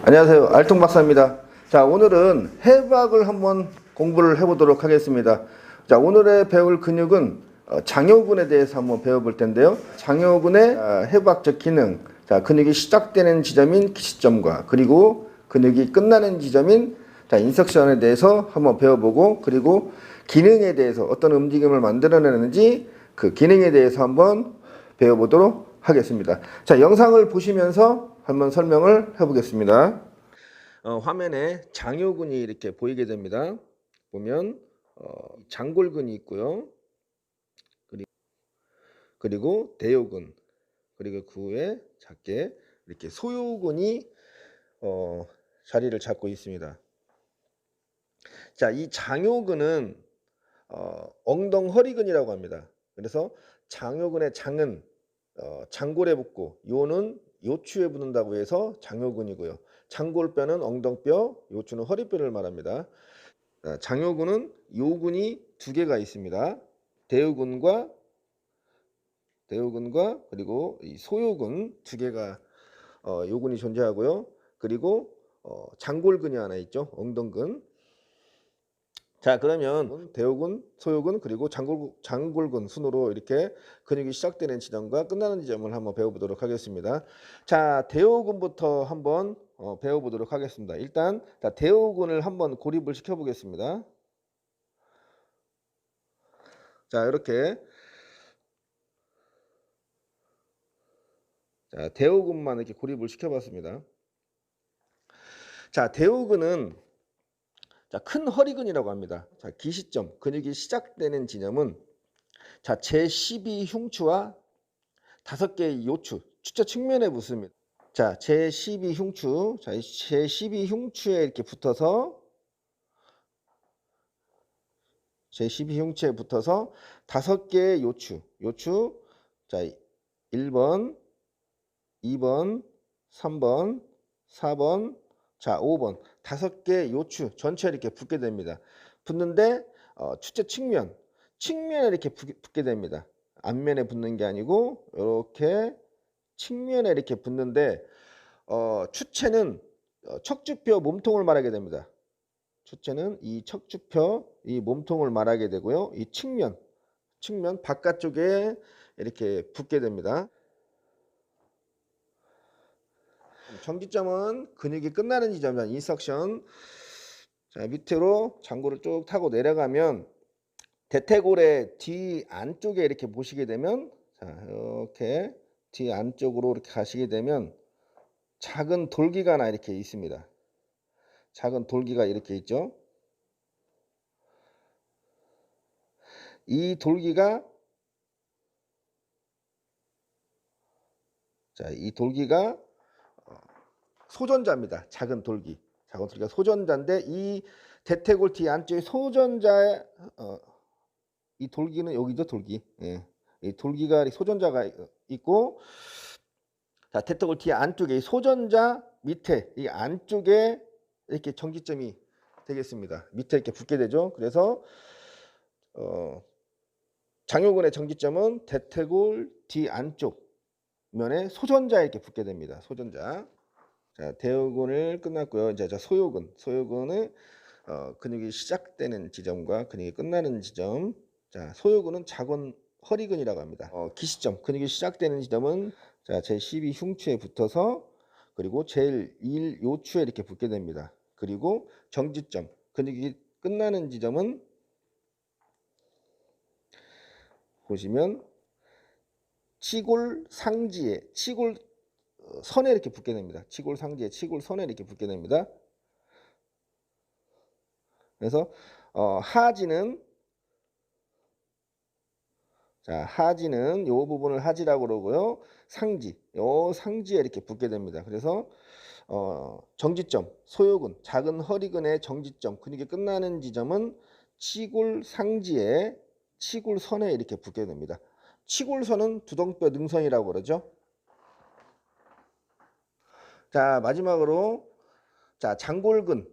안녕하세요. 알통 박사입니다. 자, 오늘은 해박을 한번 공부를 해보도록 하겠습니다. 자, 오늘의 배울 근육은 장요근에 대해서 한번 배워볼 텐데요. 장요근의 해박적 기능, 자, 근육이 시작되는 지점인 기시점과 그리고 근육이 끝나는 지점인 인석션에 대해서 한번 배워보고, 그리고 기능에 대해서 어떤 움직임을 만들어내는지 그 기능에 대해서 한번 배워보도록 하겠습니다. 자, 영상을 보시면서 한번 설명을 해보겠습니다. 화면에 장요근이 이렇게 보이게 됩니다. 보면 장골근이 있고요. 그리고 대요근, 그리고 그 후에 작게 이렇게 소요근이 자리를 잡고 있습니다. 자, 이 장요근은 엉덩허리근이라고 합니다. 그래서 장요근의 장은 장골에 붙고 요는 요추에 붙는다고 해서 장요근이고요. 장골뼈는 엉덩뼈, 요추는 허리뼈를 말합니다. 장요근은 요근이 두 개가 있습니다. 대요근과 그리고 이 소요근 두 개가 요근이 존재하고요. 그리고 장골근이 하나 있죠. 엉덩근. 자, 그러면 대요근, 소요근, 그리고 장골근 순으로 이렇게 근육이 시작되는 지점과 끝나는 지점을 한번 배워보도록 하겠습니다. 자, 대요근부터 한번 배워보도록 하겠습니다. 일단 대요근을 한번 고립을 시켜보겠습니다. 자, 이렇게 대요근만 이렇게 고립을 시켜봤습니다. 자, 대요근은 큰 허리근이라고 합니다. 자, 기시점, 근육이 시작되는 지점은 제12 흉추와 5개의 요추, 추자 측면에 붙습니다. 자, 제12 흉추, 제12 흉추에 이렇게 붙어서 제12 흉추에 붙어서 5개의 요추, 자, 1번, 2번, 3번, 4번, 자, 5번 5개 요추 전체에 이렇게 붙게 됩니다. 붙는데 추체 측면에 이렇게 붙게 됩니다. 앞면에 붙는 게 아니고 이렇게 측면에 이렇게 붙는데 추체는 척추뼈 몸통을 말하게 됩니다. 추체는 이 척추뼈 이 몸통을 말하게 되고요. 이 측면 바깥쪽에 이렇게 붙게 됩니다. 정지점은 근육이 끝나는 지점이다. 인석션. 자, 밑으로 장구를 쭉 타고 내려가면 대퇴골의 뒤 안쪽에 이렇게 보시게 되면, 자, 이렇게 뒤 안쪽으로 이렇게 가시게 되면 작은 돌기가 하나 이렇게 있습니다. 작은 돌기가 이렇게 있죠. 이 돌기가 소전자입니다. 작은 돌기가 소전자인데 이 대퇴골 뒤 안쪽에 소전자의 이 돌기는 여기죠. 돌기. 예. 이 돌기가 소전자가 있고, 자, 대퇴골 뒤 안쪽에 이 소전자 밑에 이 안쪽에 이렇게 정지점이 되겠습니다. 밑에 이렇게 붙게 되죠. 그래서 장요근의 정지점은 대퇴골 뒤 안쪽 면에 소전자에 이렇게 붙게 됩니다. 소전자. 자, 대요근을 끝났고요. 이제 소요근은 근육이 시작되는 지점과 근육이 끝나는 지점. 자, 소요근은 작은 허리근이라고 합니다. 기시점, 근육이 시작되는 지점은 제12 흉추에 붙어서 그리고 제1 요추에 이렇게 붙게 됩니다. 그리고 정지점, 근육이 끝나는 지점은 보시면 치골 선에 이렇게 붙게 됩니다. 치골 선에 이렇게 붙게 됩니다. 그래서 하지는 요 부분을 하지라고 그러고요. 요 상지에 이렇게 붙게 됩니다. 그래서 정지점, 소요근, 작은 허리근의 정지점, 근육이 끝나는 지점은 치골선에 이렇게 붙게 됩니다. 치골선은 두덩뼈 능선이라고 그러죠. 자, 마지막으로 장골근은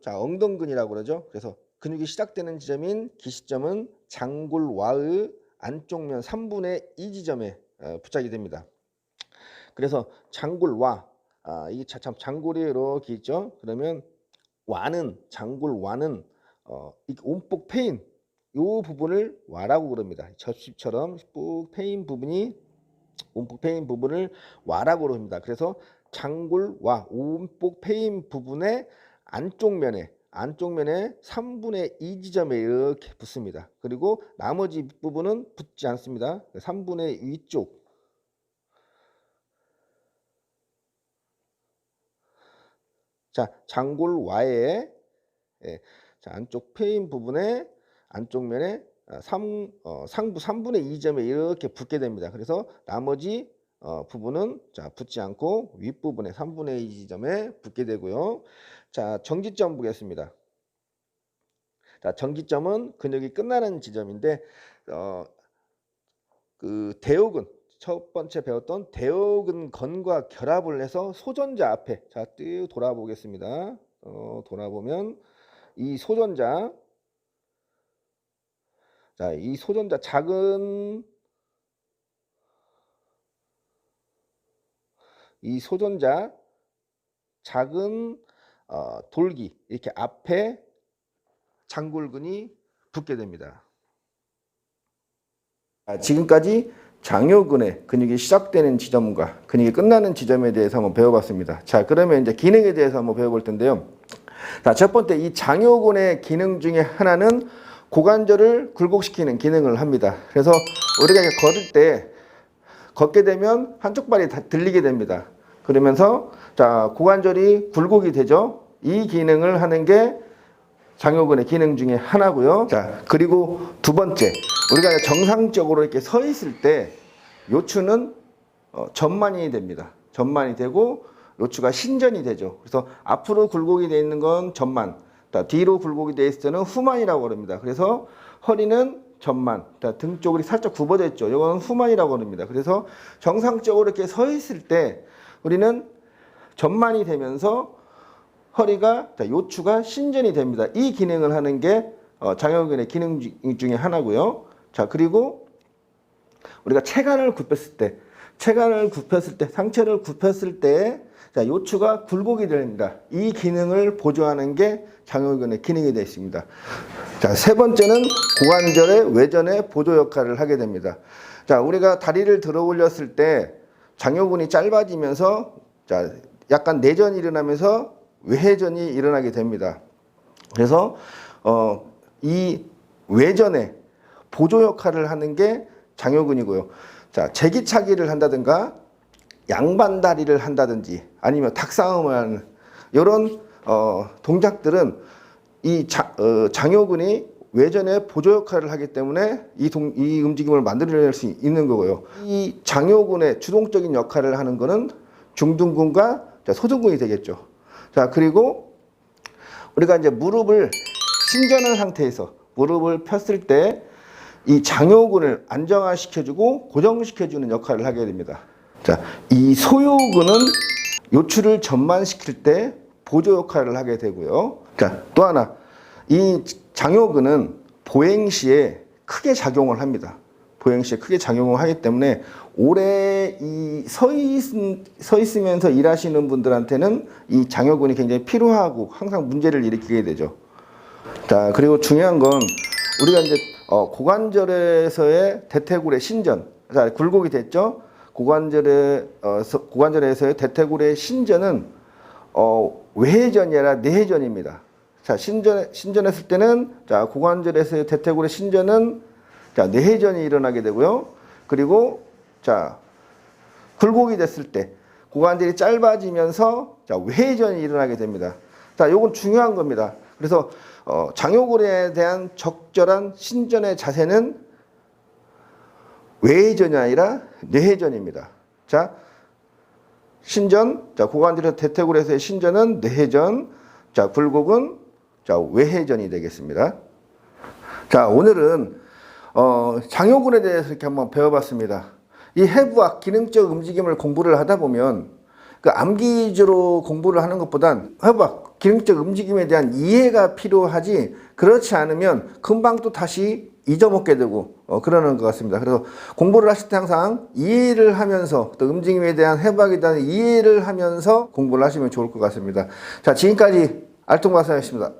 엉덩근이라고 그러죠. 그래서 근육이 시작되는 지점인 기시점은 장골와의 안쪽면 3분의 2 지점에 부착이 됩니다. 그래서 장골와 이게 참 장골이 이렇게 있죠. 그러면 와는 장골 와는 이 온복 패인 요 부분을 와라고 그럽니다. 접시처럼 뿍 패인 부분이 온복 패인 부분을 와라고 그럽니다. 그래서 장골 와 온복 패인 부분의 안쪽면에 3분의 2 지점에 이렇게 붙습니다. 그리고 나머지 부분은 붙지 않습니다. 3분의 위쪽 자 장골 와의 자, 안쪽 패인 부분에 안쪽면에 상부 3분의 2 점에 이렇게 붙게 됩니다. 그래서 나머지 부분은 자 붙지 않고 윗부분에 3분의 2 지점에 붙게 되고요. 자 정지점 보겠습니다. 자 정지점은 근육이 끝나는 지점인데 그 대옥은 첫 번째 배웠던 대옥은 건과 결합을 해서 소전자 앞에 자 쭉 돌아보겠습니다. 돌아보면 이 소전자 자, 이 소전자 작은 돌기 이렇게 앞에 장골근이 붙게 됩니다. 지금까지 장요근의 근육이 시작되는 지점과 근육이 끝나는 지점에 대해서 한번 배워봤습니다. 자, 그러면 이제 기능에 대해서 한번 배워볼 텐데요. 자, 첫 번째 이 장요근의 기능 중에 하나는 고관절을 굴곡시키는 기능을 합니다. 그래서 우리가 걸을 때 걷게 되면 한쪽 발이 다 들리게 됩니다. 그러면서 자 고관절이 굴곡이 되죠. 이 기능을 하는 게 장요근의 기능 중에 하나고요. 자 그리고 두 번째 우리가 정상적으로 이렇게 서 있을 때 요추는 전만이 됩니다. 전만이 되고 요추가 신전이 되죠. 그래서 앞으로 굴곡이 되어 있는 건 전만, 뒤로 굴곡이 되어 있을 때는 후만이라고 합니다. 그래서 허리는 전만, 등 쪽이 살짝 굽어져 있죠. 이건 후만이라고 합니다. 그래서 정상적으로 이렇게 서 있을 때 우리는 전만이 되면서 허리가 요추가 신전이 됩니다. 이 기능을 하는 게 장요근의 기능 중에 하나고요. 자 그리고 우리가 상체를 굽혔을 때 자, 요추가 굴곡이 됩니다. 이 기능을 보조하는 게 장요근의 기능이 되어 있습니다. 자, 세 번째는 고관절의 외전의 보조 역할을 하게 됩니다. 자, 우리가 다리를 들어 올렸을 때 장요근이 짧아지면서 자, 약간 내전이 일어나면서 외회전이 일어나게 됩니다. 그래서 이 외전의 보조 역할을 하는 게 장요근이고요. 자, 제기차기를 한다든가 양반다리를 한다든지 아니면 닭싸움을 하는 이런 동작들은 이 장요근이 외전의 보조 역할을 하기 때문에 이 움직임을 만들어낼 수 있는 거고요. 이 장요근의 주동적인 역할을 하는 거는 중둔근과 소둔근이 되겠죠. 자 그리고 우리가 이제 무릎을 신전한 상태에서 무릎을 폈을 때 이 장요근을 안정화시켜주고 고정시켜주는 역할을 하게 됩니다. 자, 이 소요근은 요추를 전만시킬 때 보조 역할을 하게 되고요. 자, 또 하나 이 장요근은 보행 시에 크게 작용을 합니다. 보행 시에 크게 작용을 하기 때문에 오래 서 있으면서 일하시는 분들한테는 이 장요근이 굉장히 필요하고 항상 문제를 일으키게 되죠. 자, 그리고 중요한 건 우리가 이제 고관절에서의 대퇴골의 신전, 자, 굴곡이 됐죠. 고관절에서의 대퇴골의 신전은 외회전이 아니라 내회전입니다. 자, 신전했을 때는 자, 고관절에서의 대퇴골의 신전은 자, 내회전이 일어나게 되고요. 그리고 자, 굴곡이 됐을 때 고관절이 짧아지면서 자, 외회전이 일어나게 됩니다. 자, 요건 중요한 겁니다. 그래서 장요근에 대한 적절한 신전의 자세는 외회전이 아니라 내회전입니다. 자, 신전, 자, 고관절에서 대퇴골에서의 신전은 내회전, 자, 굴곡은 자, 외회전이 되겠습니다. 자, 오늘은 장요근에 대해서 이렇게 한번 배워봤습니다. 이 해부학 기능적 움직임을 공부를 하다 보면 그 암기 위주로 공부를 하는 것보단 해부학 기능적 움직임에 대한 이해가 필요하지, 그렇지 않으면 금방 또 다시 잊어먹게 되고 그러는 것 같습니다. 그래서 공부를 하실 때 항상 이해를 하면서, 또 움직임에 대한 해부학에 대한 이해를 하면서 공부를 하시면 좋을 것 같습니다. 자, 지금까지 알통마사였습니다.